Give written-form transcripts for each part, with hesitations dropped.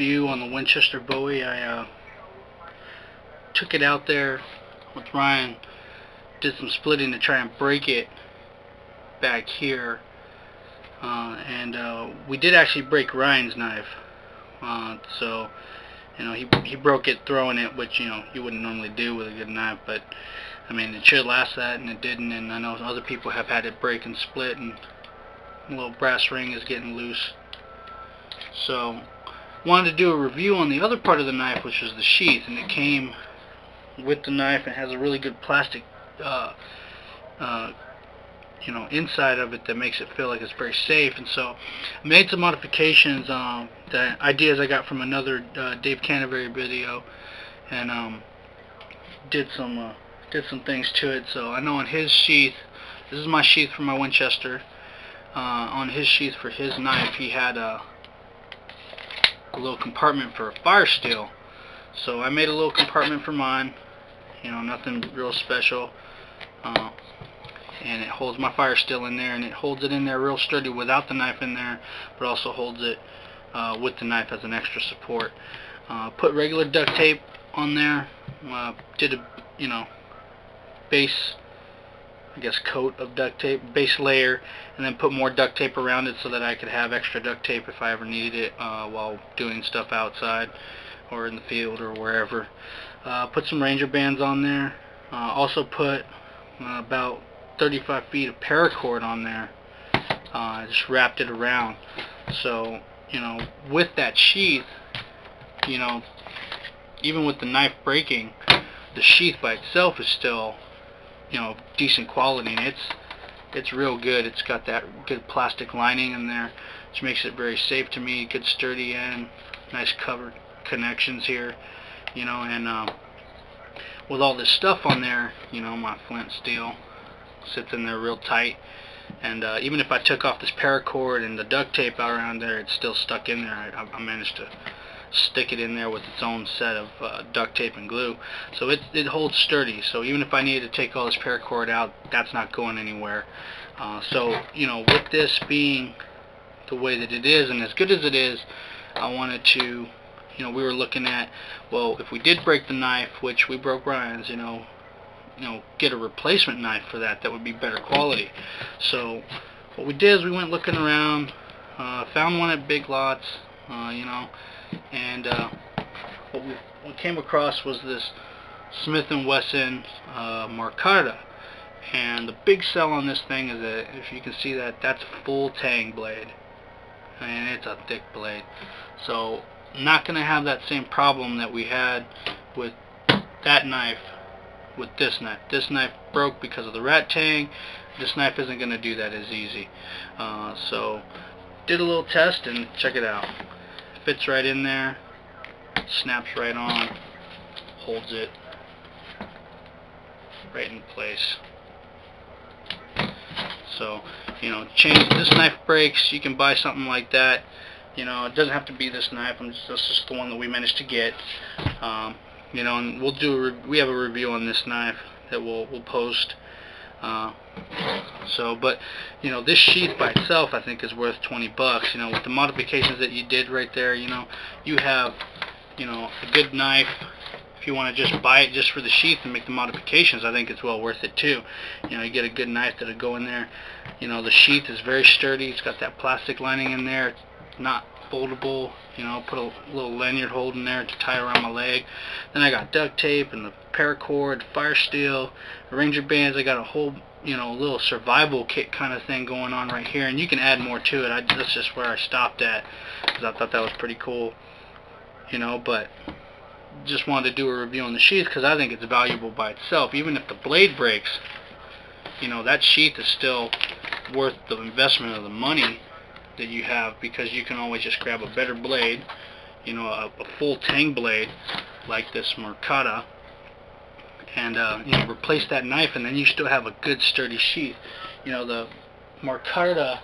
review on the Winchester Bowie. I took it out there with Ryan, did some splitting to try and break it back here, and we did actually break Ryan's knife. So he broke it throwing it, which you wouldn't normally do with a good knife, but I mean it should last that, and it didn't. And I know other people have had it break and split, and the little brass ring is getting loose. So wanted to do a review on the other part of the knife, which was the sheath, and it came with the knife and has a really good plastic inside of it that makes it feel like it's very safe. And so I made some modifications, the ideas I got from another Dave Canterbury video, and did some things to it. So I know on his sheath, this is my sheath for my Winchester, on his sheath for his knife he had a little compartment for a fire steel. So I made a little compartment for mine, nothing real special, and it holds my fire steel in there, and it holds it in there real sturdy without the knife in there, but also holds it with the knife as an extra support. Put regular duct tape on there, did a base, I guess, coat of duct tape, base layer, and then put more duct tape around it so that I could have extra duct tape if I ever needed it while doing stuff outside or in the field or wherever. Put some Ranger bands on there. Also put about 35 feet of paracord on there. Just wrapped it around. So with that sheath, even with the knife breaking, the sheath by itself is still decent quality, and it's real good. It's got that good plastic lining in there, which makes it very safe to me. Good sturdy end, nice covered connections here, and with all this stuff on there, my flint steel sits in there real tight, and even if I took off this paracord and the duct tape around there, it's still stuck in there. I managed to stick it in there with its own set of duct tape and glue, so it holds sturdy. So even if I needed to take all this paracord out, that's not going anywhere. So with this being the way that it is, and as good as it is, I wanted to, we were looking at, well, if we did break the knife, which we broke Ryan's, get a replacement knife for that would be better quality. So what we did is we went looking around, found one at Big Lots, and what we came across was this Smith & Wesson Marcata, and the big sell on this thing is that, if you can see that, that's a full tang blade, and it's a thick blade. So not going to have that same problem that we had with that knife with this knife. This knife broke because of the rat tang. This knife isn't going to do that as easy. So did a little test, and check it out. Fits right in there, snaps right on, holds it right in place. So change, this knife breaks, you can buy something like that. It doesn't have to be this knife. That's just the one that we managed to get. And we'll do we have a review on this knife that we'll post. But this sheath by itself, I think, is worth $20. With the modifications that you did right there, you have a good knife. If you want to just buy it just for the sheath and make the modifications, I think it's well worth it too. You get a good knife that'll go in there. The sheath is very sturdy. It's got that plastic lining in there. It's not foldable. Put a little lanyard hold in there to tie around my leg. Then I got duct tape and the paracord, fire steel, Ranger bands. I got a whole little survival kit kind of thing going on right here, and you can add more to it. That's just where I stopped at, because I thought that was pretty cool. But just wanted to do a review on the sheath because I think it's valuable by itself. Even if the blade breaks, that sheath is still worth the investment of the money that you have, because you can always just grab a better blade, a full tang blade like this Marcata, and replace that knife, and then you still have a good sturdy sheath. The Marcata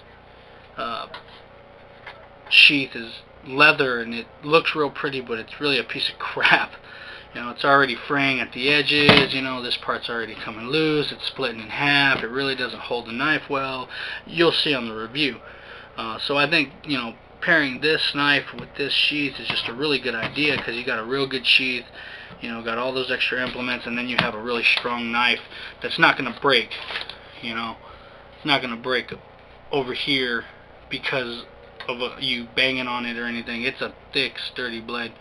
sheath is leather, and it looks real pretty, but it's really a piece of crap. It's already fraying at the edges. This part's already coming loose. It's splitting in half. It really doesn't hold the knife well. You'll see on the review. So I think, pairing this knife with this sheath is just a really good idea, because you got a real good sheath, you know, got all those extra implements, and then you have a really strong knife that's not going to break, you know, it's not going to break over here because of you banging on it or anything. It's a thick, sturdy blade,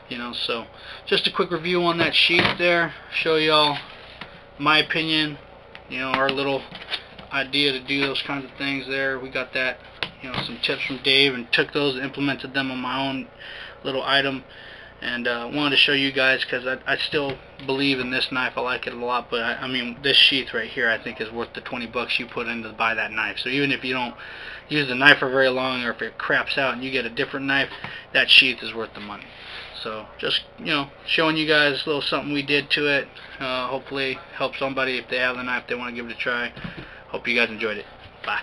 you know. So just a quick review on that sheath there, show y'all my opinion, you know, our little idea to do those kinds of things there. We got that, you know, some tips from Dave, and took those, implemented them on my own little item, and wanted to show you guys, because I still believe in this knife. I like it a lot, but I mean, this sheath right here I think is worth the 20 bucks you put in to buy that knife. So even if you don't use the knife for very long, or if it craps out and you get a different knife, that sheath is worth the money. So just, you know, showing you guys a little something we did to it. Hopefully help somebody if they have the knife, they want to give it a try. Hope you guys enjoyed it. Bye.